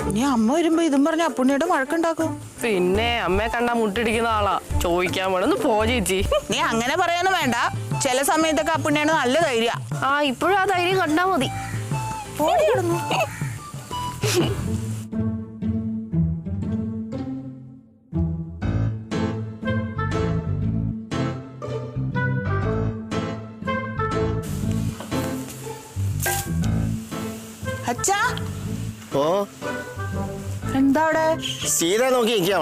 ഇനി അമ്മ വരുമ്പോ ഇതും പറഞ്ഞ അപ്പുണ്ണിയുടെ വഴക്കുണ്ടാക്കും. പിന്നെ അമ്മയെ കണ്ടാ മുട്ടിടിക്കുന്ന ആളാ. ചോദിക്കാൻ വേണമെന്ന് പോ ചേച്ചി. നീ അങ്ങനെ പറയാനൊന്നും വേണ്ട. ചില സമയത്തൊക്കെ അപ്പുണ്ണിയാണ് നല്ല ധൈര്യ. ആ ഇപ്പോഴും ആ ധൈര്യം കണ്ടാ മതി. ഓടിയിടുന്നു. അച്ഛാ ഓ എന്താ അവിടെ? സീത നോക്കി നിൽക്കുക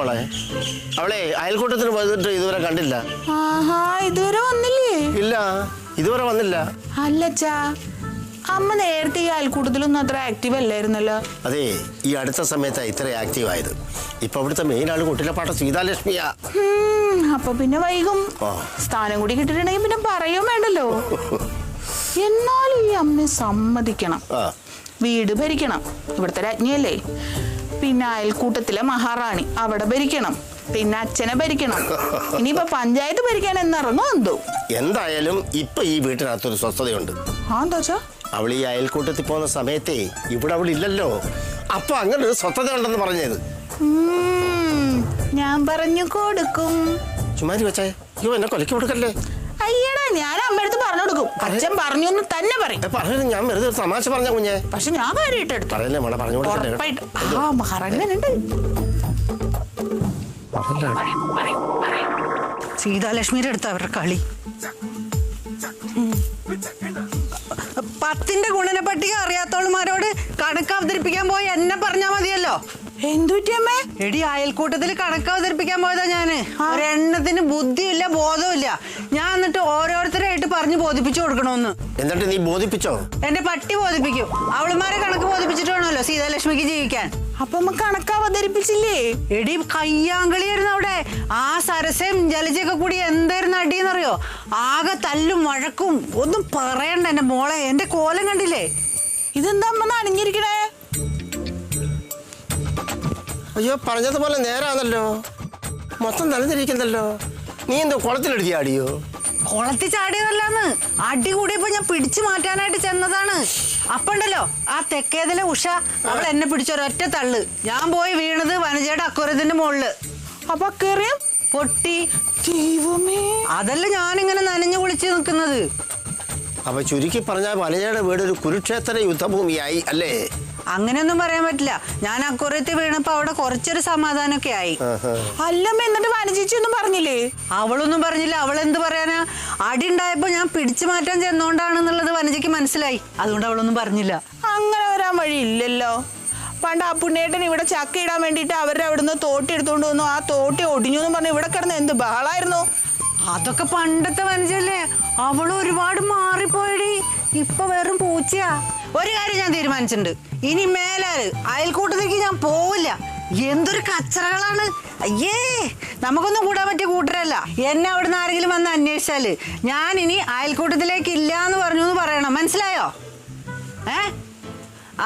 അവളെ അയൽക്കൂട്ടത്തിന് പോയിട്ട് ഇതുവരെ കണ്ടില്ല. ആഹാ, ഇതുവരെ വന്നില്ലേ? ഇല്ല, ഇതുവരെ വന്നില്ല. അല്ലച്ചാ, അമ്മ നേരത്തെ ഈ അയൽക്കൂട്ടത്തിലൊന്നും അത്ര ആക്റ്റീവ് അല്ലായിരുന്നല്ലോ. അതെ, ഈ അടുത്ത സമയത്താണ് ഇത്ര ആക്റ്റീവ് ആയത്. ഇപ്പൊ ഇവിടുത്തെ മെയിൻ ആള് കുട്ടിലപ്പാട്ട സീതാലക്ഷ്മിയാ. അപ്പൊ പിന്നെ വൈകും. സ്ഥാനം കൂടി കിട്ടിട്ടുണ്ടെങ്കിൽ പിന്നെ പറയും വേണ്ടല്ലോ. എന്നാലും ഈ അമ്മ സമ്മതിക്കണം. വീട് ഭരിക്കണം, ഇവിടുത്തെ രാജ്ഞിയല്ലേ. പിന്നെ അയൽക്കൂട്ടത്തിലെ മഹാറാണി, അവിടെ ഭരിക്കണം. പിന്നെ അച്ഛനെ ഭരിക്കണം. ഇനിയിപ്പോ പഞ്ചായത്ത് ഭരിക്കാൻ എന്നിറങ്ങോ എന്തോ. എന്തായാലും ഇപ്പൊ ഈ വീട്ടിനകത്തൊരു സ്വസ്ഥതയുണ്ട്. അവൾ ഈ അയൽക്കൂട്ടത്തിൽ പോകുന്ന സമയത്തേ ഇവിടെ അവൾ ഇല്ലല്ലോ. അപ്പൊ അങ്ങനെ ഒരു സ്വസ്ഥത ഉണ്ടെന്ന് പറഞ്ഞത്. ഞാൻ പറഞ്ഞു കൊടുക്കും. ചുമ്മാരി വെച്ചേ, എന്നെ കൊലക്ക് കൊടുക്കല്ലേ. അയ്യടാ, ഞാൻ അമ്മയടുത്ത് പറഞ്ഞു കൊടുക്കും. അച്ഛൻ പറഞ്ഞു എന്ന് തന്നെ പറയും. പറഞ്ഞു, ഞാൻ വെറുതെ തമാശ പറഞ്ഞ കുഞ്ഞെ. പക്ഷെ ഞാൻ കാര്യമായിട്ട് പറയല്ലേ മോളെ, പറഞ്ഞു സീതാലക്ഷ്മിയുടെ അടുത്ത് അവരുടെ കളി. 10ന്റെ ഗുണന പട്ടിക അറിയാത്തവളുമാരോട് കണക്ക് അവതരിപ്പിക്കാൻ പോയി എന്നെ പറഞ്ഞാ മതിയല്ലോ. എന്തുറ്റിയമ്മേ? എടി, അയൽക്കൂട്ടത്തിൽ കണക്ക് അവതരിപ്പിക്കാൻ പോയതാ ഞാന്. ഒരെണ്ണത്തിന് ബുദ്ധിയില്ല, ബോധമില്ല. ഞാൻ എന്നിട്ട് ഓരോരുത്തരായിട്ട് പറഞ്ഞു ബോധിപ്പിച്ചു കൊടുക്കണോന്ന്. എന്നിട്ട് നീ ബോധിപ്പിച്ചോ? എന്റെ പട്ടി ബോധിപ്പിക്കും. അവളുമാരെ കണക്ക് ബോധിപ്പിച്ചിട്ട് വേണമല്ലോ സീതാലക്ഷ്മിക്ക് ജീവിക്കാൻ. അപ്പൊ അമ്മ കണക്ക് അവതരിപ്പിച്ചില്ലേ? എടി, കയ്യാങ്കളിയായിരുന്നു അവിടെ. ആ സരസയും ജലജയൊക്കെ കൂടി എന്തായിരുന്നു അടിയെന്നറിയോ? ആകെ തല്ലും വഴക്കും. ഒന്നും പറയണ്ട എന്റെ മോളെ. എന്റെ കോലം കണ്ടില്ലേ? ഇതെന്താ അമ്മ നനഞ്ഞിരിക്കണേ? അയ്യോ, പറഞ്ഞതുപോലെ നേരാണല്ലോ. മൊത്തം നനഞ്ഞിരിക്കുന്നല്ലോ. നീ എന്തോ കുളത്തിലെടുത്തി ആടിയോ? കുളത്തിൽ ചാടിയതല്ലാന്ന്. അടി കൂടിയപ്പോ ഞാൻ പിടിച്ചു മാറ്റാനായിട്ട് ചെന്നതാണ്. അപ്പണ്ടല്ലോ ആ തെക്കേതിലെ ഉഷ, അവൾ എന്നെ പിടിച്ചൊരൊറ്റ തള്ളു. ഞാൻ പോയി വീണത് വനജയുടെ അക്വരത്തിന്റെ മുകളില്. അപ്പൊ കേറിയ പൊട്ടി. ദൈവമേ, അതല്ല ഞാനിങ്ങനെ നനഞ്ഞു കുളിച്ച് നിൽക്കുന്നത്. അപ്പൊ ചുരുക്കി പറഞ്ഞാൽ വനജയുടെ വീട് ഒരു കുരുക്ഷേത്ര യുദ്ധഭൂമിയായി അല്ലേ? അങ്ങനെയൊന്നും പറയാൻ പറ്റില്ല. ഞാൻ അക്വരത്തിൽ വീണപ്പോ അവിടെ കുറച്ചൊരു സമാധാനമൊക്കെ ആയി. അല്ലമ്മ, എന്നിട്ട് വനചേച്ചി ഒന്നും പറഞ്ഞില്ലേ? അവളൊന്നും പറഞ്ഞില്ല. അവളെന്ത് പറയാനാ? അടി ഉണ്ടായപ്പോ ഞാൻ പിടിച്ചു മാറ്റാൻ ചെന്നോണ്ടാണെന്നുള്ളത് വനജയ്ക്ക് മനസ്സിലായി. അതുകൊണ്ട് അവളൊന്നും പറഞ്ഞില്ല. അങ്ങനെ വരാൻ വഴി ഇല്ലല്ലോ. പണ്ട് ആ പുണ്ണേട്ടൻ ഇവിടെ ചക്ക ഇടാൻ വേണ്ടിട്ട് അവരുടെ അവിടുന്ന് തോട്ടി എടുത്തോണ്ട് വന്നു. ആ തോട്ടി ഒടിഞ്ഞു എന്ന് പറഞ്ഞ് ഇവിടെ കിടന്ന് എന്ത് ബഹളായിരുന്നു. അതൊക്കെ പണ്ടത്തെ വനജല്ലേ. അവള് ഒരുപാട് മാറിപ്പോയടി. ഇപ്പൊ വെറും പൂച്ചയാ. ഒരു കാര്യം ഞാൻ തീരുമാനിച്ചിട്ടുണ്ട്. ഇനി മേലാല് അയൽക്കൂട്ടത്തേക്ക് ഞാൻ പോവില്ല. എന്തൊരു കച്ചറകളാണ്. അയ്യേ, നമുക്കൊന്നും കൂടാൻ പറ്റിയ കൂട്ടരല്ല. എന്നെ അവിടുന്ന് ആരെങ്കിലും വന്ന് അന്വേഷിച്ചാല് ഞാൻ ഇനി അയൽക്കൂട്ടത്തിലേക്ക് ഇല്ല എന്ന് പറഞ്ഞു എന്ന് പറയണം. മനസ്സിലായോ?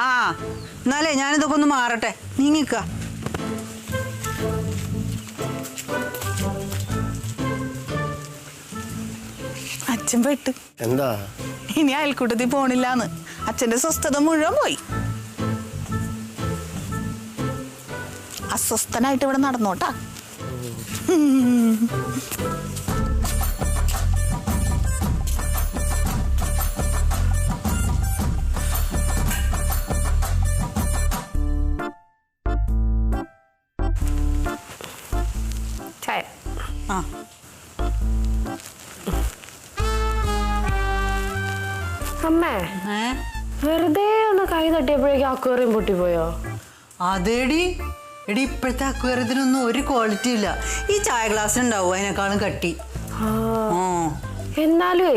ആ, എന്നാലേ ഞാനിതൊക്കെ ഒന്ന് മാറട്ടെ. നീങ്ങിക്ക. അച്ഛൻ പെട്ട്. എന്താ? ഇനി അയൽക്കൂട്ടത്തിൽ പോണില്ലാന്ന്. അച്ഛന്റെ സ്വസ്ഥത മുഴുവൻ പോയി. അസ്വസ്ഥനായിട്ട് ഇവിടെ നടന്നോട്ടാ. ചായ. ആ, അമ്മേ, വെറുതെ ഒന്ന് കൈ തട്ടിയപ്പോഴേക്കും അക്വേറിയം പൊട്ടിപ്പോയോ? അതേടി. എടി, ഇപ്പോഴത്തെ അക്വേറിയത്തിനൊന്നും ഒരു ക്വാളിറ്റി ഇല്ല. ഈ ചായ ഗ്ലാസ്സിനുണ്ടാവും അതിനേക്കാളും കട്ടി. എന്നാലും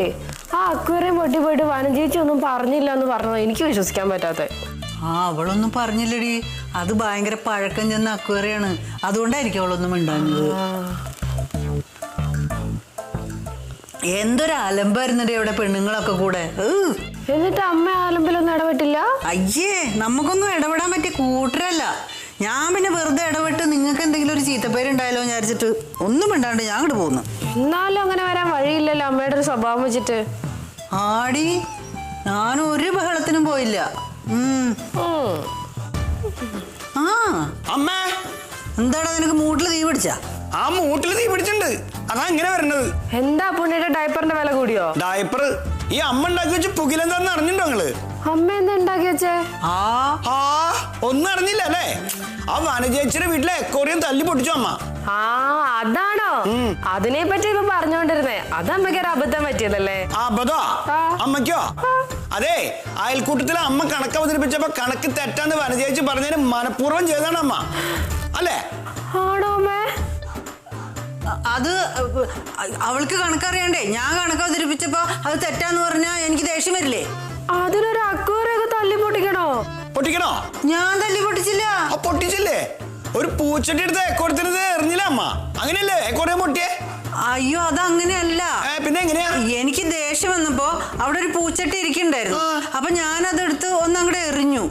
ആ അക്വേറിയം പൊട്ടിപ്പോയിട്ട് വനജേച്ചി ഒന്നും പറഞ്ഞില്ല എന്ന് പറഞ്ഞത് എനിക്ക് വിശ്വസിക്കാൻ പറ്റാത്ത. അവളൊന്നും പറഞ്ഞില്ലടി. അത് ഭയങ്കര പഴക്കം ചെന്ന അക്വേറിയാണ്. അതുകൊണ്ടായിരിക്കും അവളൊന്നും ഉണ്ടാകുന്നത്. എന്തൊരു അലമ്പായിരുന്നടി അവിടെ പെണ്ണുങ്ങളൊക്കെ കൂടെ. എന്നിട്ട് അമ്മ അലമ്പിലൊന്നും ഇടപെട്ടില്ല? അയ്യേ, നമുക്കൊന്നും ഇടപെടാൻ പറ്റിയ കൂട്ടരല്ല. ഞാൻ പിന്നെ വെറുതെ ഇടപെട്ട് നിങ്ങൾക്ക് എന്തെങ്കിലും ഒരു ചീത്തപ്പേരുണ്ടായാലോ വിചാരിച്ചിട്ട് ഒന്നും മിണ്ടാണ്ട് ഞാൻ അങ്ങോട്ട് പോകുന്നു. എന്നാലും അങ്ങനെ വരാൻ വഴിയില്ലല്ലോ അമ്മയുടെ ഒരു സ്വഭാവം വെച്ചിട്ട്. ആടി, ഞാൻ ഒരു ബഹളത്തിനും പോയില്ല. ആ, എന്താടാ നിനക്ക് മൂട്ടില് തീ പിടിച്ചാ? ആ മൂട്ടില് തീ പിടിച്ചിട്ടുണ്ട്, അതാ ഇങ്ങനെ വരണത്. എന്താ പുണ്ണിയുടെ ഡയപ്പറിന്റെ വില കൂടിയോ? ഡയപ്പർ ഈ അമ്മ ഉണ്ടാക്കി വെച്ച് പുകിലെന്താന്ന് അറിഞ്ഞിട്ടോ നിങ്ങള്? അമ്മ എന്താ ഉണ്ടാക്കി വെച്ചേ? ഒന്നും അറിഞ്ഞില്ല അല്ലേ? ആ വനജേച്ചിയുടെ വീട്ടിലെ എക്കോറിയം തല്ലി പൊട്ടിച്ചു അമ്മ. ആ അതാണോ? അതിനെ പറ്റി ഇപ്പൊ പറഞ്ഞോണ്ടിരുന്നേ. അത് അമ്മയ്ക്ക് ഒരു അബദ്ധം പറ്റിയതല്ലേ? അബദ്ധോ? അമ്മയ്ക്കോ? അതെ, അയൽക്കൂട്ടത്തിലെ അമ്മ കണക്ക് അവതരിപ്പിച്ചപ്പോ കണക്ക് തെറ്റാന്ന് വനജേച്ചി പറഞ്ഞതിന് മനഃപൂർവ്വം ചെയ്താണ് അമ്മ, അല്ലേ? ആണോ അമ്മേ? അത് അവൾക്ക് കണക്കറിയണ്ടേ? ഞാൻ കണക്ക് അവതരിപ്പിച്ചപ്പോ അത് തെറ്റാന്ന് പറഞ്ഞാ എനിക്ക് ദേഷ്യം വരില്ലേ? അതിനൊരു അക്വേറിയൊക്കെ തല്ലി പൊട്ടിക്കണോ? പൊട്ടിക്കണോ? ഞാൻ തല്ലി പൊട്ടിച്ചില്ല. പൊട്ടിച്ചില്ലേ? ഒരു പൂച്ചട്ടി എടുത്ത് എക്കോറത്തിനത് എറിഞ്ഞില്ല അമ്മ, അങ്ങനെയല്ലേ എക്കോറിയം പൊട്ടിയേ? അയ്യോ, അതങ്ങനെയല്ല. പിന്നെ എങ്ങനെയാ? എനിക്ക് ദേഷ്യം വന്നപ്പോ അവിടെ ഒരു പൂച്ചട്ടി ഇരിക്കണ്ടായിരുന്നു. അപ്പൊ ഞാനതെടുത്ത് ഒന്നങ്ങടെ എറിഞ്ഞു.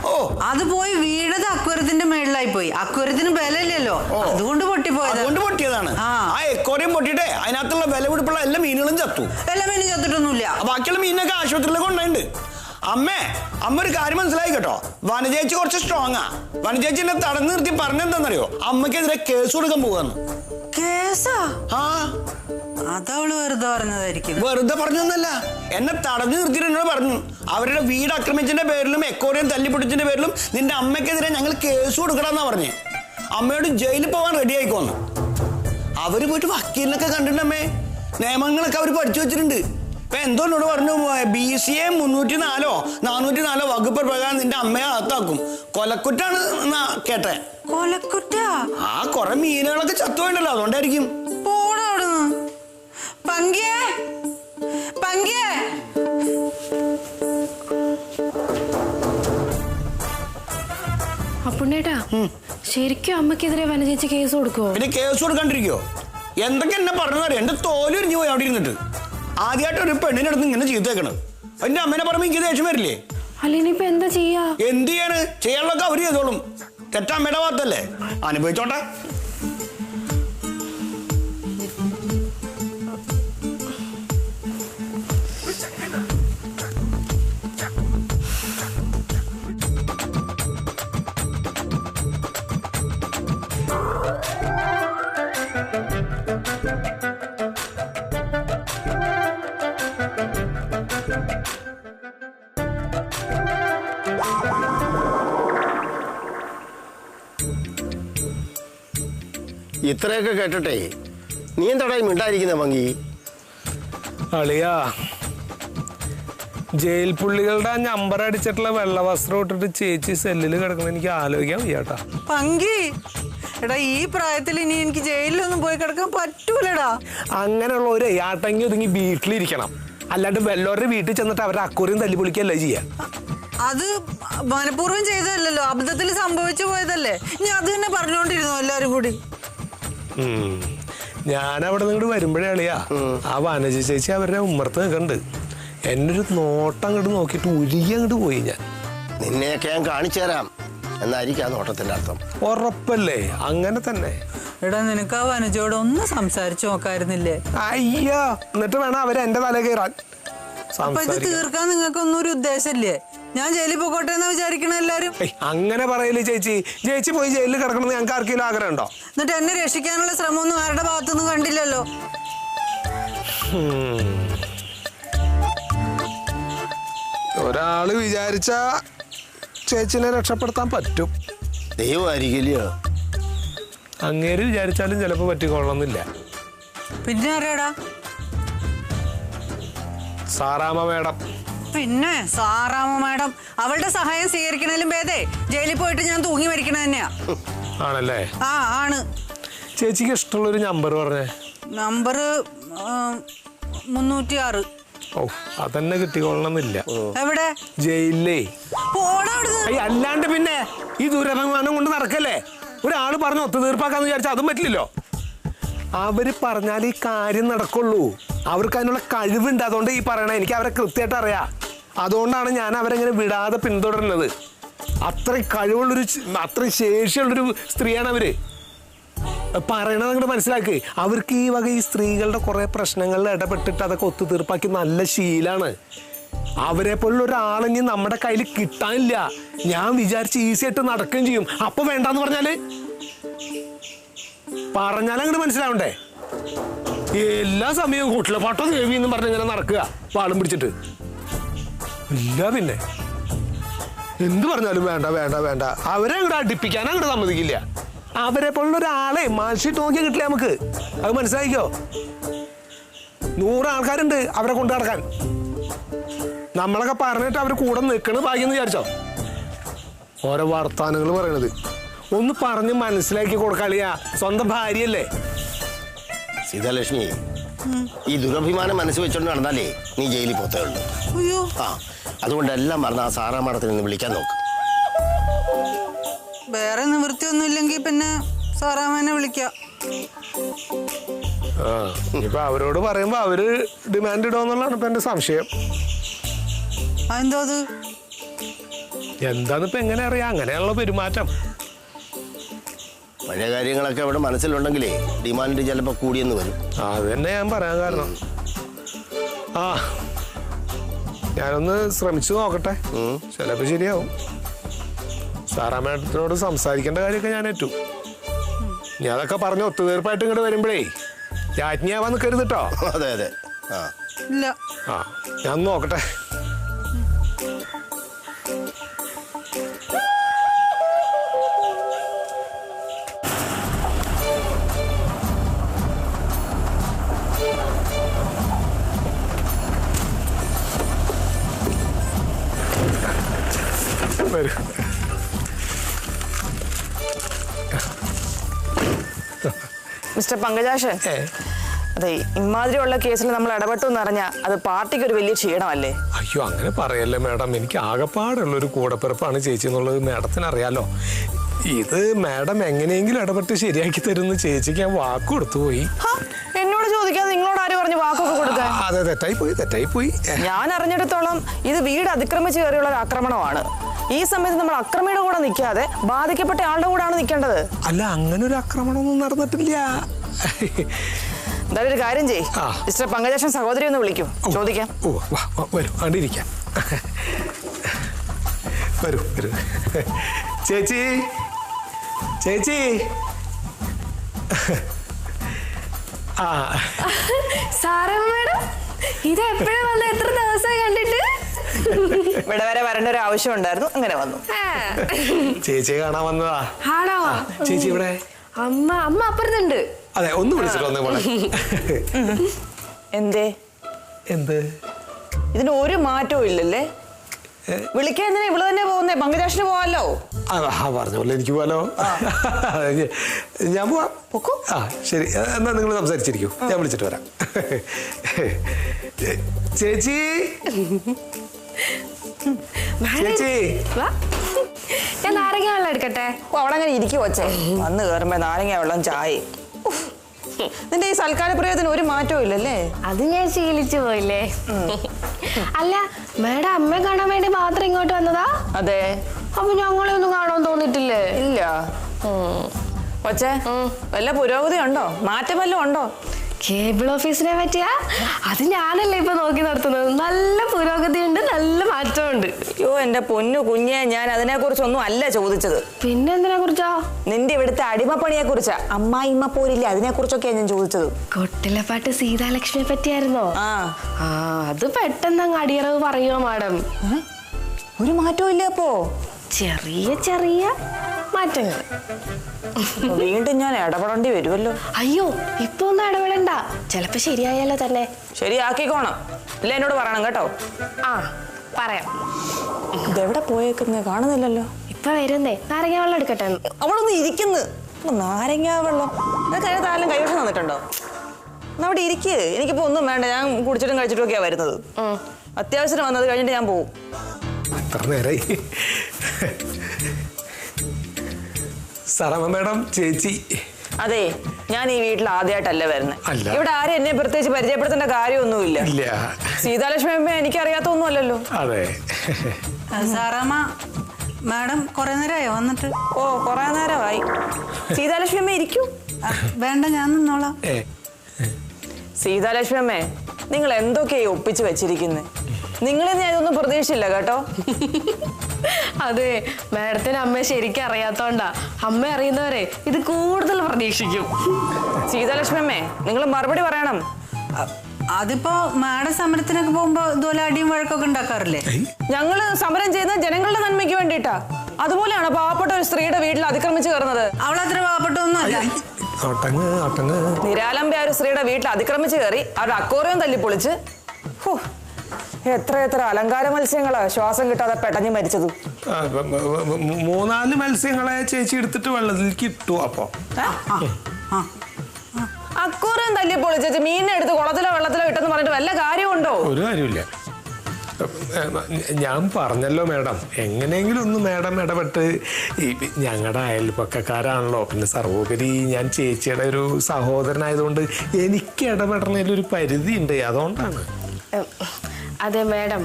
അത് പോയി വീണത് അക്വേറിയത്തിന്റെ മേളിലായി പോയി. അക്വേറിയത്തിന് ബലമില്ലല്ലോ, അതുകൊണ്ട് പൊട്ടിപ്പോയത്. അതുകൊണ്ട് പൊട്ടിയതാണ്. ആ എക്കോറിയം പൊട്ടിയിട്ടേ അതിനകത്തുള്ള വില പിടിപ്പുള്ള എല്ലാ മീനുകളും ചത്തു. എല്ലാ മീനും ചത്തിട്ടൊന്നുമില്ല. ബാക്കിയുള്ള മീനൊക്കെ ആശുപത്രിയിലേക്ക് കൊണ്ടുപോയിട്ടുണ്ട്. അമ്മ ഒരു കാര്യം മനസ്സിലായി കേട്ടോ, വനജേച്ചി കുറച്ച് സ്ട്രോങ്ങാ. വനജേച്ചി എന്നെ തടഞ്ഞു നിർത്തി പറഞ്ഞെന്താന്നറിയോ? അമ്മക്കെതിരെ കേസ് കൊടുക്കാൻ പോവാന്ന്. കേസാ? അതവള് വെറുതെ പറഞ്ഞതായിരിക്കും. വെറുതെ പറഞ്ഞൊന്നല്ല, എന്നെ തടഞ്ഞു നിർത്തിയിട്ട് എന്നോട് പറഞ്ഞു, അവരുടെ വീട് ആക്രമിച്ചതിന്റെ പേരിലും എക്കോറിയം തല്ലിപ്പൊട്ടിച്ചതിന്റെ പേരിലും നിന്റെ അമ്മയ്ക്കെതിരെ ഞങ്ങൾ കേസ് കൊടുക്കണമെന്നാ പറഞ്ഞേ. അമ്മയോട് ജയിലിൽ പോവാൻ റെഡി ആയിക്കോന്ന്. അവര് പോയിട്ട് വക്കീലിനൊക്കെ കണ്ടിട്ടുണ്ടമ്മേ, നിയമങ്ങളൊക്കെ അവര് പഠിച്ചു വെച്ചിട്ടുണ്ട്. ഇപ്പൊ എന്തോ എന്നോട് പറഞ്ഞു, BCA 304 404 വകുപ്പ് പ്രകാരം നിന്റെ അമ്മയെ അകത്താക്കും. കൊലക്കുറ്റാണ് കേട്ടെ. കൊലക്കുറ്റ? ആ കൊറേ മീനുകളൊക്കെ ചത്തുപോയിണ്ടല്ലോ, അതുകൊണ്ടായിരിക്കും. പോടാ അവിടുന്ന്. പങ്കിയേ, പങ്കിയേ. അപ്പുണ്ണേട്ടാ, ശരിക്കും അമ്മക്കെതിരെ വനജേച്ചി കേസ് കൊടുക്കുവോ? പിന്നെ കേസ് കൊടുക്കാണ്ടിരിക്കോ? എന്തൊക്കെ എന്നെ പറഞ്ഞറിയാം, എന്റെ തോലുരിഞ്ഞു പോയി അവിടെ ഇരുന്നിട്ട്. ആദ്യമായിട്ട് ഒരു പെണ്ണിനടുത്ത് ഇങ്ങനെ ചെയ്തേക്കണത്. എന്റെ അമ്മേനെ പറയുമ്പോ എനിക്ക് ദേഷ്യം വരില്ലേ? അല്ല ഇനിയിപ്പോ എന്താ ചെയ്യാ? എന്ത് ചെയ്യാന്? ചെയ്യാനുള്ളൊക്കെ അവര് ചെയ്തോളും. തെറ്റമ്മയുടെ ഭാഗത്തല്ലേ, അനുഭവിച്ചോട്ടെ. ഇത്രയൊക്കെ കേട്ടിട്ടേ നീ എന്താടാ മിണ്ടായിരിക്കുന്ന ഭംഗി? അളിയാ, ജയിൽ പുള്ളികളുടെ ആ നമ്പർ അടിച്ചിട്ടുള്ള വെള്ള വസ്ത്രം ഇട്ടിട്ട് ചേച്ചി സെല്ലിൽ കിടക്കുന്നത് എനിക്ക് ആലോചിക്കാൻ വയ്യാട്ടാ. പങ്കി, എടാ ഈ പ്രായത്തിൽ ഇനി എനിക്ക് ജയിലിലൊന്നും പോയി കിടക്കാൻ പറ്റൂലടാ. അങ്ങനെയുള്ള ഒരു ആട്ടങ്ങി ഒതുങ്ങി വീട്ടിലിരിക്കണം, അല്ലാണ്ട് വല്ലവരുടെ വീട്ടിൽ ചെന്നിട്ട് അവരുടെ അക്കൂറിയും തല്ലി പൊളിക്കല്ലേ ചെയ്യാ. അത് മനഃപൂർവ്വം ചെയ്തതല്ലോ, അബദ്ധത്തിൽ സംഭവിച്ചു പോയതല്ലേ. ഇനി അത് തന്നെ പറഞ്ഞുകൊണ്ടിരുന്നു എല്ലാരും കൂടി. ഞാനവിടെ നിങ്ങോട്ട് വരുമ്പോഴേ അളിയാ, ആ വനജ ചേച്ചി അവരുടെ ഉമ്മർത്ത് നിൽക്കണ്ട്. എന്നെ ഒരു നോട്ടം അങ്ങോട്ട് നോക്കിയിട്ട് ഉരുകി അങ്ങോട്ട് പോയി. ഞാൻ നിന്നെയൊക്കെ ഞാൻ കാണിച്ചു തരാം എന്നായിരിക്കും ആ നോട്ടത്തിന്റെ അർത്ഥം. ഉറപ്പല്ലേ? അങ്ങനെ തന്നെ. എടാ, നിനക്ക് ആ വനജയോട് ഒന്ന് സംസാരിച്ചു നോക്കായിരുന്നില്ലേ? അയ്യോ, എന്നിട്ട് വേണം അവര് എന്റെ തല കയറാൻ. അപ്പൊ ഇത് തീർക്കാൻ നിങ്ങൾക്കൊന്നും ഒരു ഉദ്ദേശല്ലേ? ഞാൻ ജയിലിൽ പോകട്ടെ എന്നാ വിചാരിക്കണ എല്ലാരും? അങ്ങനെ പറയല്ലേ ചേച്ചി. ചേച്ചി പോയി ജയിലിൽ കിടക്കണമെന്ന് ഞങ്ങൾക്ക് ആർക്കെങ്കിലും ആഗ്രഹം ഉണ്ടോ? എന്നിട്ട് എന്നെ രക്ഷിക്കാനുള്ള ശ്രമമൊന്നും ആരുടെ ഭാഗത്തുനിന്നും കണ്ടില്ലല്ലോ. ഒരാള് വിചാരിച്ച ചേച്ചിനെ രക്ഷപ്പെടുത്താൻ പറ്റും. ദൈവമായിരിക്കില്ലയോ? അങ്ങേര് വിചാരിച്ചാലും ചിലപ്പോ പറ്റിക്കൊള്ളണമെന്നില്ല. പിന്നെ അറിയാടാ? സാറാമ്മ മേഡം. പിന്നെ സാറാമ്മ മാഡം, അവളുടെ സഹായം സ്വീകരിക്കണേലും ഭേദേ ജയിലിൽ പോയിട്ട് ഞാൻ തൂങ്ങി മരിക്കണ തന്നെയാ. ആണല്ലേ? ആ ആണ്. ചേച്ചിക്ക് ഇഷ്ടമുള്ളൊരു നമ്പർ പറഞ്ഞേ. നമ്പർ 306. ഓ, അതന്നെ കിട്ടിക്കൊള്ളണമെന്നില്ല. എവിടെ? ജയിലിലേ. അല്ലാണ്ട് പിന്നെ ഈ ദുരഭിമാനം കൊണ്ട് നടക്കല്ലേ? ഒരാള് പറഞ്ഞ് ഒത്തുതീർപ്പാക്കാന്ന് വിചാരിച്ചാൽ അതും പറ്റില്ലല്ലോ. അവര് പറഞ്ഞാൽ ഈ കാര്യം നടക്കുള്ളൂ. അവർക്ക് അതിനുള്ള കഴിവുണ്ട്. അതുകൊണ്ട് ഈ പറയണ എനിക്ക് അവരെ കൃത്യമായിട്ട് അറിയാം. അതുകൊണ്ടാണ് ഞാൻ അവരെങ്ങനെ വിടാതെ പിന്തുടരുന്നത്. അത്രയും കഴിവുള്ളൊരു, അത്രയും ശേഷിയുള്ളൊരു സ്ത്രീയാണ് അവര്. പറയണത് അങ്ങോട്ട് മനസ്സിലാക്ക്. അവർക്ക് ഈ വക ഈ സ്ത്രീകളുടെ കുറെ പ്രശ്നങ്ങളിൽ ഇടപെട്ടിട്ട് അതൊക്കെ ഒത്തുതീർപ്പാക്കി നല്ല ശീലാണ്. അവരെ പോലുള്ള ഒരാളിനി നമ്മുടെ കയ്യിൽ കിട്ടാനില്ല. ഞാൻ വിചാരിച്ച് ഈസി ആയിട്ട് നടക്കുകയും ചെയ്യും. അപ്പൊ വേണ്ടാന്ന് പറഞ്ഞാല് പറഞ്ഞാൽ അങ്ങോട്ട് മനസ്സിലാവണ്ടേ? എല്ലാ സമയവും കൂട്ടില്ല പട്ടോ ദേവി എന്നും പറഞ്ഞ് ഇങ്ങനെ നടക്കുക വാളും പിടിച്ചിട്ട്. ഇല്ല പിന്നെ എന്ത് പറഞ്ഞാലും വേണ്ട വേണ്ട വേണ്ട. അവരെ അങ്ങോട്ട് അടുപ്പിക്കാൻ അങ്ങോട്ട് സമ്മതിക്കില്ല. അവരെ പോലുള്ള ഒരാളെ മാർക്ക്ഷീറ്റ് നോക്കിയാൽ കിട്ടില്ല നമുക്ക്. അത് മനസ്സിലാക്കിക്കോ. 100 ആൾക്കാരുണ്ട് അവരെ കൊണ്ടു നടക്കാൻ. നമ്മളൊക്കെ പറഞ്ഞിട്ട് അവർ കൂടെ നിൽക്കണത് ഭാഗ്യം എന്ന് വിചാരിച്ചോ? ഓരോ വർത്താനങ്ങൾ പറയണത് ഒന്ന് പറഞ്ഞ് മനസ്സിലാക്കി കൊടുക്കളിയാ. സ്വന്തം ഭാര്യയല്ലേ. സീതാലക്ഷ്മി, ഈ ദുരഭിമാനം മനസ്സിൽ വെച്ചോണ്ട് നടന്നാലേ നീ ജയിലിൽ പോത്തേ ഉള്ളൂ. അയ്യോ, ആ അതുകൊണ്ട് എല്ലാം മറന്ന് ആ സാറാമാടത്തിൽ നിന്ന് വിളിക്കാൻ നോക്ക്. വേറെ നിവൃത്തിയൊന്നും ഇല്ലെങ്കിൽ പിന്നെ സാറാമ്മനെ വിളിക്കാം. ആ ഇപ്പൊ അവരോട് പറയുമ്പോ അവര് ഡിമാൻഡ് ഇടുമെന്നുള്ളതാണ് ഇപ്പൊ എന്റെ സംശയം. അതെന്തോ അത്? എന്താന്നിപ്പോ എങ്ങനെ അറിയാം? അങ്ങനെയുള്ള പെരുമാറ്റം. പഴയ കാര്യങ്ങളൊക്കെ അവിടെ മനസ്സിലുണ്ടെങ്കിലേ ഡിമാൻഡ് ചിലപ്പോൾ കൂടിയെന്ന് വരും. അത് തന്നെ ഞാൻ പറയാൻ കാരണം. ആ ഞാനൊന്ന് ശ്രമിച്ചു നോക്കട്ടെ, ചിലപ്പോ ശരിയാവും. സാറാമേട്ടത്തിനോട് സംസാരിക്കേണ്ട കാര്യമൊക്കെ ഞാൻ ഏറ്റു. ഞാൻ അതൊക്കെ പറഞ്ഞ് ഒത്തുതീർപ്പായിട്ട് ഇങ്ങോട്ട് വരുമ്പോഴേ രാജ്ഞിയാവാൻ നിൽക്കരുത് കേട്ടോ. അതെ അതെ. ആ ഇല്ല. ആ ഞാൻ നോക്കട്ടെ. വരൂ. മിസ്റ്റർ പങ്കജാക്ഷൻ, അതെ ഇമാതിരിയുള്ള കേസിൽ നമ്മൾ ഇടപെട്ടു എന്നറിഞ്ഞാൽ അത് പാർട്ടിക്ക് ഒരു വലിയ ക്ഷീണമല്ലേ? അയ്യോ അങ്ങനെ പറയല്ലേ മാഡം. എനിക്ക് ആകെപ്പാടുള്ളൊരു കൂടപ്പിറപ്പാണ് ചേച്ചി എന്നുള്ളത് മാഡത്തിന് അറിയാലോ. ഇത് മാഡം എങ്ങനെയെങ്കിലും ഇടപെട്ട് ശരിയാക്കി തരുന്ന ചേച്ചിക്ക് ഞാൻ വാക്ക് കൊടുത്തു പോയി. എന്നോട് ചോദിക്കാതെ നിങ്ങളോട് ആര് പറഞ്ഞു വാക്കൊക്കെ കൊടുക്കാൻ? അതെ തെറ്റായി പോയി. ഞാൻ അറിഞ്ഞിടത്തോളം ഇത് വീട് അതിക്രമിച്ച് കയറിയുള്ള ഒരു ആക്രമണമാണ്. ഈ സമയത്ത് നമ്മൾ അക്രമിയുടെ കൂടെ നിൽക്കാതെ ബാധിക്കപ്പെട്ട ആളുടെ കൂടെ ആണ് നിൽക്കേണ്ടത്. അല്ല അങ്ങനെ ഒരു ആക്രമണമൊന്നും നടന്നിട്ടില്ല. എന്തായാലും ഒരു കാര്യം ചെയ്യ്, മിസ്റ്റർ പങ്കജാക്ഷൻ സഹോദരി ഒന്ന് വിളിക്കൂ, ചോദിക്കാം. വരൂ കണ്ടിരിക്കാം. വരൂ ചേച്ചി. ആ സാറമ്മ മേഡം, ഇത് എപ്പോഴാ വന്ന? എത്ര ദിവസമായി കണ്ടിട്ട്? ഇവിടെ വരെ വരേണ്ട ഒരു ആവശ്യം ഉണ്ടായിരുന്നു, അങ്ങനെ വന്നു. ചേച്ചിയെ കാണാൻ വന്നതാ. ആണോ? ചേച്ചി ഇവിടെ? അമ്മ അപ്പുറത്തുണ്ട്. അതെ ഒന്ന് വിളിച്ചിട്ട് വന്നേ മോളെ. എന്തേ? എന്ത്? ഇതിന് ഒരു മാറ്റവും ഇല്ലല്ലേ? വിളിക്കാൻ എന്തിനാ ഇവള് തന്നെ പോകുന്നേ? പങ്കജാക്ഷന് പോവാലോ. പറഞ്ഞ പോലെ എനിക്ക് പോവാലോ. ഞാൻ പോവാം. ആ ശരി, എന്നാ നിങ്ങൾ സംസാരിച്ചിരിക്കൂ, ഞാൻ വിളിച്ചിട്ട് വരാം. ചേച്ചി ഞാൻ നാരങ്ങ വെള്ളം എടുക്കട്ടെ? അവിടെ അങ്ങനെ ഇരിക്കും വച്ചേ. വന്ന് കയറുമ്പോ നാരങ്ങ വെള്ളം ചായ. നിന്റെ ഈ സൽക്കാര പ്രയോഗത്തിന് ഒരു മാറ്റവും ഇല്ലല്ലേ? അത് ഞാൻ ശീലിച്ചു പോയില്ലേ. അല്ല മേഡം, അമ്മയെ കാണാൻ വേണ്ടി മാത്രം ഇങ്ങോട്ട് വന്നതാ? അതെ. അപ്പൊ ഞങ്ങളെ ഒന്നും കാണാൻ തോന്നിട്ടില്ലേ? ഇല്ല. കൊച്ചേ, വല്ല പുരോഗതി ഉണ്ടോ? മാറ്റം വല്ലതും ഉണ്ടോ? കേബിൾ ഓഫീസിനെ പറ്റിയാ? അത് ഞാനല്ലേ ഇപ്പൊ നോക്കി നടത്തുന്നത്. നല്ല പുരോഗതിയുണ്ട്, നല്ല മാറ്റമുണ്ട്. അയ്യോ എന്റെ പൊന്നു കുഞ്ഞെ, ഞാൻ അതിനെ കുറിച്ചൊന്നും അല്ല ചോദിച്ചത്. പിന്നെ എന്തിനെ കുറിച്ചാ? നിന്റെ ഇവിടുത്തെ അടിമപ്പണിയെ കുറിച്ചാ. അമ്മായിമ്മ പോരില്ലേ, അതിനെ കുറിച്ചൊക്കെയാണ് ഞാൻ ചോദിച്ചത്. കൊട്ടിലപ്പാട്ട് സീതാലക്ഷ്മിയെ പറ്റിയായിരുന്നോ? ആ അത് പെട്ടെന്ന് അങ്ങ് അടിയറവ് പറയുമോ മാഡം? ഒരു മാറ്റവും ഇല്ല. അപ്പോ ചെറിയ മാറ്റങ്ങൾ. വീണ്ടും ഞാൻ ഇടപെടേണ്ടി വരുമല്ലോ. അയ്യോ ഇപ്പൊ ഒന്നും ഇടപെടണ്ട, ചിലപ്പോ ശരിയായാലോ തന്നെ. ശരിയാക്കിക്കോണം. ഇല്ല എന്നോട് പറയണം കേട്ടോ. ആ പറയാം. ഇതെവിടെ പോയേക്കുന്നത്? കാണുന്നില്ലല്ലോ. ഇപ്പൊ വരുന്നേ. നാരങ്ങ വെള്ളം എടുക്കട്ടെ? അവളൊന്ന് ഇരിക്കുന്നു. നാരങ്ങ വെള്ളം അതിനകത്ത് ആരെങ്കിലും കൈവശം തന്നിട്ടുണ്ടോ? എന്നാ അവിടെ ഇരിക്കുക. എനിക്കിപ്പോ ഒന്നും വേണ്ട, ഞാൻ കുടിച്ചിട്ടും കഴിച്ചിട്ടും ഒക്കെയാ വരുന്നത്. അത്യാവശ്യം വന്നത് കഴിഞ്ഞിട്ട് ഞാൻ പോവും. എത്ര നേരായി? സാറാമ്മ മേഡം, ചേച്ചി. അതെ, ഞാൻ ഈ വീട്ടിൽ ആദ്യമായിട്ടല്ല വരുന്നത്. അല്ല. ഇവിടെ ആരും എന്നെ പ്രത്യേകിച്ച് പരിചയപ്പെടുത്തേണ്ട കാര്യമൊന്നുമില്ല. സീതാലക്ഷ്മി അമ്മ എനിക്ക് അറിയാത്തൊന്നും അല്ലല്ലോ. അതെ. സാറാമ്മ മാഡം കുറെ നേരമായോ വന്നിട്ട്? ഓ കുറെ നേരമായി. സീതാലക്ഷ്മി അമ്മ ഇരിക്കൂ. വേണ്ട, ഞാൻ നിന്നോളാം. സീതാലക്ഷ്മി അമ്മേ, നിങ്ങൾ എന്തൊക്കെയായി ഒപ്പിച്ച് വെച്ചിരിക്കുന്നത്? നിങ്ങളിൽ ഞാൻ ഇതൊന്നും പ്രതീക്ഷിച്ചില്ല കേട്ടോ. അതെ, മാഡത്തിന് അമ്മയെ ശരിക്കും അറിയാത്തോണ്ടാ. അമ്മ അറിയുന്നവരെ ഇത് കൂടുതൽ പ്രതീക്ഷിക്കും. സീതാലക്ഷ്മി അമ്മേ, നിങ്ങൾ മറുപടി പറയണം. അതിപ്പോ മാഡം സമരത്തിനൊക്കെ പോകുമ്പോ ഇതുപോലെ അടിയും വഴക്കൊക്കെ ഉണ്ടാക്കാറില്ലേ? ഞങ്ങള് സമരം ചെയ്യുന്നത് ജനങ്ങളുടെ നന്മയ്ക്ക് വേണ്ടിയിട്ടാ. അതുപോലെയാണ് പാവപ്പെട്ട ഒരു സ്ത്രീയുടെ വീട്ടിൽ അതിക്രമിച്ച് കയറുന്നത്. അവളത്ര പാവപ്പെട്ടൊന്നുമല്ല. നിരാലംബയായ ഒരു സ്ത്രീയുടെ വീട്ടിൽ അതിക്രമിച്ച് കയറി അവരുടെ അക്വേറിയം തല്ലിപ്പൊളിച്ച് എത്ര അലങ്കാര മത്സ്യങ്ങളാ ശ്വാസം കിട്ടാതെ പെട്ടഞ്ഞ് മരിച്ചത്. 3-4 മത്സ്യങ്ങളെ ചേച്ചി എടുത്തിട്ട് വെള്ളത്തിലേക്ക് ഇട്ടു. അപ്പൊ അക്വേറിയം തല്ലിപ്പൊളിച്ച് മീനിനെ എടുത്ത് കുളത്തിലോ വെള്ളത്തിലോ ഇട്ടെന്ന് പറഞ്ഞിട്ട് വല്ല കാര്യമുണ്ടോ? ഒരു കാര്യമില്ല. ഞാൻ പറഞ്ഞല്ലോ മാഡം, എങ്ങനെയെങ്കിലും ഒന്ന് മാഡം ഇടപെട്ട്, ഞങ്ങളുടെ അയൽപക്കക്കാരാണല്ലോ, പിന്നെ സർവോപരി ഞാൻ ചേച്ചിയുടെ ഒരു സഹോദരനായതുകൊണ്ട് എനിക്ക് ഇടപെടണതിലൊരു പരിധി ഉണ്ട്, അതുകൊണ്ടാണ്. അതെ മാഡം,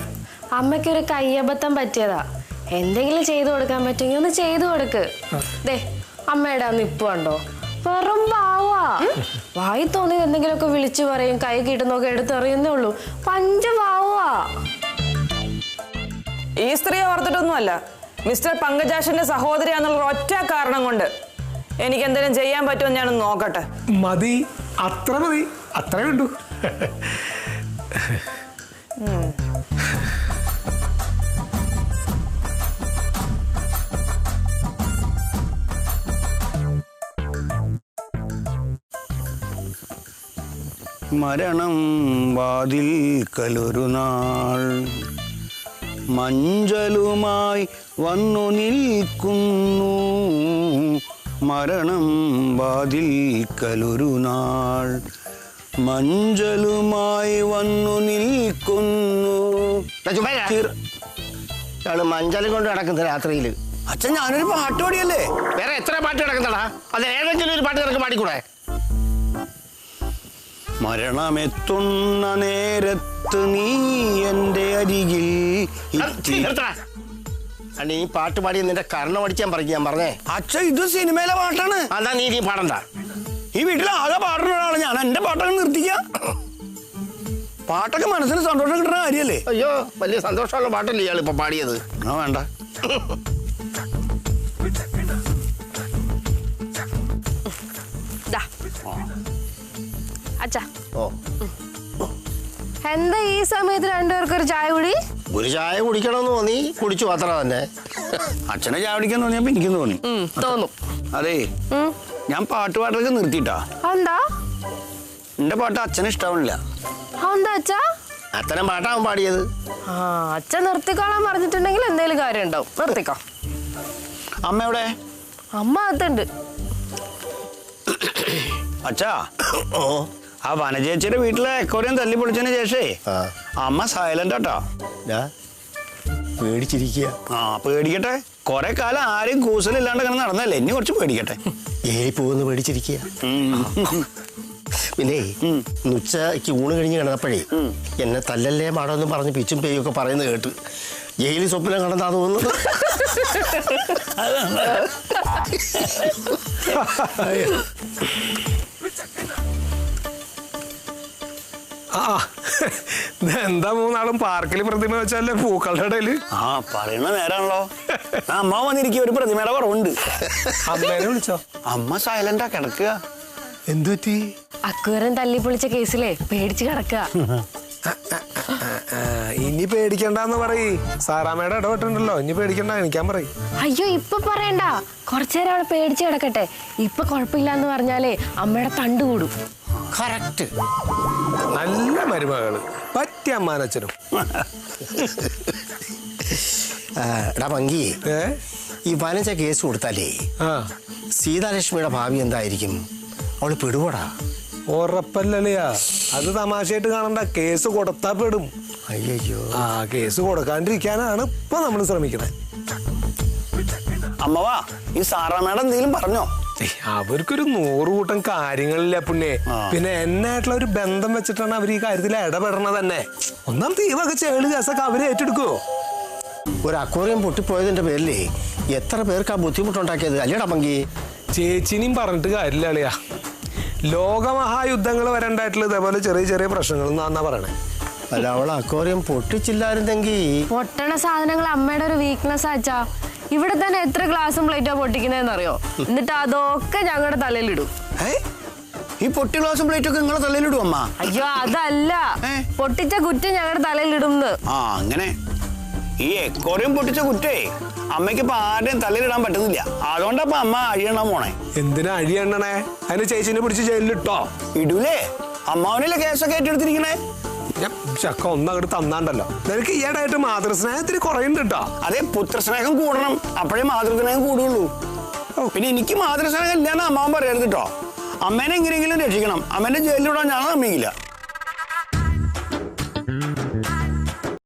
അമ്മയ്ക്കൊരു കയ്യബദ്ധം പറ്റിയതാ. എന്തെങ്കിലും ചെയ്തു കൊടുക്കാൻ പറ്റുമെങ്കിൽ ഒന്ന് ചെയ്തു കൊടുക്ക്. ദേ, അമ്മയുടെ ആ നിപ്പ് കണ്ടോ, വെറും പാവാ. വായി തോന്നി എന്തെങ്കിലുമൊക്കെ വിളിച്ചു പറയും, കൈ കിട്ടുന്നൊക്കെ എടുത്തെറിയുന്നേ ഉള്ളൂ. പഞ്ചപാവാ. ഈ സ്ത്രീയെ ഓർത്തിട്ടൊന്നുമല്ല, മിസ്റ്റർ പങ്കജാക്ഷന്റെ സഹോദരിയാന്നുള്ള ഒറ്റ കാരണം കൊണ്ട് എനിക്ക് എന്തെങ്കിലും ചെയ്യാൻ പറ്റുമെന്ന് ഞാനൊന്ന് നോക്കട്ടെ. മതി, അത്ര മതി, അത്രേ ഉള്ളൂ. മരണം വാതിൽക്കലൊരു നാൾ മഞ്ചലുമായി വന്നു നിൽക്കുന്നു. മരണം വാതിൽക്കലൊരു നാൾ മഞ്ചലുമായി വന്നു നിൽക്കുന്നു. മഞ്ചലും കൊണ്ട് നടക്കുന്നത് രാത്രിയില്. അച്ഛൻ ഞാനൊരു പാട്ട് പാടിയല്ലേ? വേറെ എത്ര പാട്ട് കിടക്കുന്നടാ? അത് ഏതെങ്കിലും ഒരു പാട്ട് നിനക്ക് പാടിക്കൂടെ? മരണമെത്തുന്ന നേരത്ത് നീ എൻ്റെ അരികിൽ. നീ പാട്ട് പാടി നിന്റെ കർണം അടിക്കാൻ പറയും. ഞാൻ പറഞ്ഞേ അച്ഛൻ, ഇത് സിനിമയിലെ പാട്ടാണ്. അതാ നീ പാടണ്ട. ഈ വീട്ടിൽ ആകെ പാടുന്ന ഒരാളാണ് ഞാൻ. എന്റെ പാട്ടൊക്കെ നിർത്തിക്ക. പാട്ടൊക്കെ മനസ്സിന് സന്തോഷം കിട്ടുന്ന കാര്യല്ലേ? അയ്യോ, വലിയ സന്തോഷമുള്ള പാട്ടല്ലേ ഇയാൾ ഇപ്പൊ പാടിയത്? ആ വേണ്ട. അച്ഛാ, ഓ, എന്താ ഈ സമയത്ത് രണ്ടുപേർക്കും ഒരു ചായ കുടി? ഒരു ചായ കുടിക്കണമെന്ന് തോന്നി, കുടിച്ചു അത്ര തന്നെ. അച്ഛനെ ചായ കുടിക്കാൻ തോന്നിയപ്പോ എനിക്കും തോന്നി. തോന്നും. അതെ, ഞാൻ പാട്ട് പാട്ടൊക്കെ നിർത്തിയിട്ടാ. എന്താ? എന്റെ പാട്ട് അച്ഛന് ഇഷ്ടാവണില്ല. എന്താ അച്ഛാ? അത്തരം പാട്ടാവും പാടിയത്. ആ, അച്ഛൻ നിർത്തിക്കോളാൻ പറഞ്ഞിട്ടുണ്ടെങ്കിൽ എന്തെങ്കിലും കാര്യം ഉണ്ടാവും. നിർത്തിക്കോ. അമ്മ എവിടെ? അമ്മ അകത്തുണ്ട്. അച്ഛാ, ഓ, ആ വനചേച്ചിയുടെ വീട്ടിലെ അക്വേറിയം തല്ലി പൊളിച്ചതിന് ശേഷേ അമ്മ സൈലന്റ് ആട്ടാ. പേടിച്ചിരിക്കുക. ആ, പേടിക്കട്ടെ. കൊറേ കാലം ആരെയും കൂസലില്ലാണ്ട് ഇങ്ങനെ നടന്നല്ലേ, ഇനി കുറച്ച് പേടിക്കട്ടെ. ഏറി പോകുന്ന പേടിച്ചിരിക്കുക. പിന്നെ ഉച്ചയ്ക്ക് ഊണ് കഴിഞ്ഞ് കിടന്നപ്പോഴേ എന്നെ തല്ലല്ലേ മാടോന്നും പറഞ്ഞ് പിച്ചും പേയൊക്കെ പറയുന്നത് കേട്ട് ജയിലിൽ സ്വപ്നം കണ്ടെന്നാ തോന്നുന്നത്. എന്താ 3 നാളും പാർക്കിൽ പ്രതിമ വെച്ചല്ലേ പൂക്കളുടെ ഇടയില്? ആ, പറയുന്ന നേരാണല്ലോ. അമ്മ വന്നിരിക്കും, ഒരു പ്രതിമയുടെ കുറവുണ്ട്. അമ്മേനെ വിളിച്ചോ? അമ്മ സൈലന്റാ കിടക്കുക. എന്തുപറ്റി? അക്വേറിയം തല്ലി പൊളിച്ച കേസിലെ പേടിച്ച് കിടക്കുക. ഇനി പേടിക്കണ്ടെന്ന് പറയ്. സാറാമ്മയുടെ ഇടപെട്ടുണ്ടല്ലോ, ഇനി പേടിക്കണ്ട, എനിക്കാൻ പറയും. അയ്യോ, ഇപ്പൊ പറയണ്ട. കുറച്ചേരം അവിടെ പേടിച്ച് കിടക്കട്ടെ. ഇപ്പൊ കുഴപ്പമില്ലാന്ന് പറഞ്ഞാലേ അമ്മയുടെ തണ്ട് കൂടും. കറക്റ്റ്. നല്ല മരുമകള്, പറ്റിയ അമ്മാനച്ഛനും. എടാ പങ്കി, ഈ വനജ കേസ് കൊടുത്താലേ സീതാലക്ഷ്മിയുടെ ഭാവി എന്തായിരിക്കും? അവള് പെടുവോടാ? ഉറപ്പല്ലല്ലയാ. അത് തമാശയായിട്ട് കാണണ്ട. കേസ് കൊടുത്താ പെടും. അയ്യോ, ആ കേസ് കൊടുക്കാണ്ടിരിക്കാനാണ് ഇപ്പൊ നമ്മൾ ശ്രമിക്കുന്നത്. അമ്മവാ, ഈ സാറാമ്മയുടെ എന്തെങ്കിലും പറഞ്ഞോ? അവർക്കൊരു 100 കൂട്ടം കാര്യങ്ങളില്ല പുണ്യെ. പിന്നെ എന്നായിട്ടുള്ള ഒരു ബന്ധം വെച്ചിട്ടാണ് അവർ ഈ കാര്യത്തിൽ ഇടപെടണത് തന്നെ. ഒന്നാം തീവൊക്കെ ചേള് കേസൊക്കെ അവര് ഏറ്റെടുക്കുവോ? ഒരു അക്വേറിയം പൊട്ടിപ്പോയതിന്റെ പേരിലേ എത്ര പേർക്ക് ആ ബുദ്ധിമുട്ടുണ്ടാക്കിയത് അല്ലേടാ പങ്കി? ചേച്ചിനെയും പറഞ്ഞിട്ട് കാര്യമില്ല അളിയാ. ലോകമഹായുദ്ധങ്ങൾ വരണ്ടായിട്ടുള്ള ഇതേപോലെ ചെറിയ ചെറിയ പ്രശ്നങ്ങൾ എന്നാ പറയണേ. അല്ല അവൾ അക്വേറിയം പൊട്ടിച്ചില്ലായിരുന്നെങ്കിൽ പൊട്ടണ സാധനങ്ങൾ അമ്മയുടെ ഒരു വീക്ക്നെസ് ആച്ചാ. ഇവിടെ തന്നെ എത്ര ഗ്ലാസും പ്ലേറ്റോ പൊട്ടിക്കുന്നതെന്ന് അറിയോ? എന്നിട്ട് അതൊക്കെ ഞങ്ങളുടെ തലയിലിടും. ഈ പൊട്ടി ഗ്ലാസും പ്ലേറ്റ് ഒക്കെ നിങ്ങളെ തലയിലിടും അമ്മ? അയ്യോ അതല്ല, പൊട്ടിച്ച കുറ്റം ഞങ്ങളുടെ തലയിലിടും. ആ അങ്ങനെ. ഈ എക്കോറിയം പൊട്ടിച്ച കുറ്റേ അമ്മയ്ക്ക് ഇപ്പൊ ആരുടെയും തലയിലിടാൻ പറ്റുന്നില്ല. അതുകൊണ്ടപ്പോ അമ്മ അഴിയണം പോണേ. എന്തിനാ അഴിയണ്ണണേ? അതിന് ചേച്ചിനെ പിടിച്ച് ജയിലിലിട്ടോ? ഇടൂലേ? അമ്മാവനല്ലേ കേസൊക്കെ ഏറ്റെടുത്തിരിക്കണേ? ചക്ക ഒന്നങ്ങോട്ട് തന്നാണ്ടല്ലോ. നിനക്ക് ഈയിടായിട്ട് മാതൃസ്നേഹത്തിന് കുറയുന്നുണ്ട് കേട്ടോ. അതെ, പുത്രസ്നേഹം കൂടണം, അപ്പോഴേ മാതൃസ്നേഹം കൂടുള്ളൂ. പിന്നെ എനിക്ക് മാതൃസ്നേഹം ഇല്ലാന്ന് അമ്മാവൻ പറയരുത് കേട്ടോ. അമ്മേനെ എങ്ങനെയെങ്കിലും രക്ഷിക്കണം. അമ്മേനെ ജയിലിലിടാൻ ഞാൻ സമ്മതിക്കില്ല.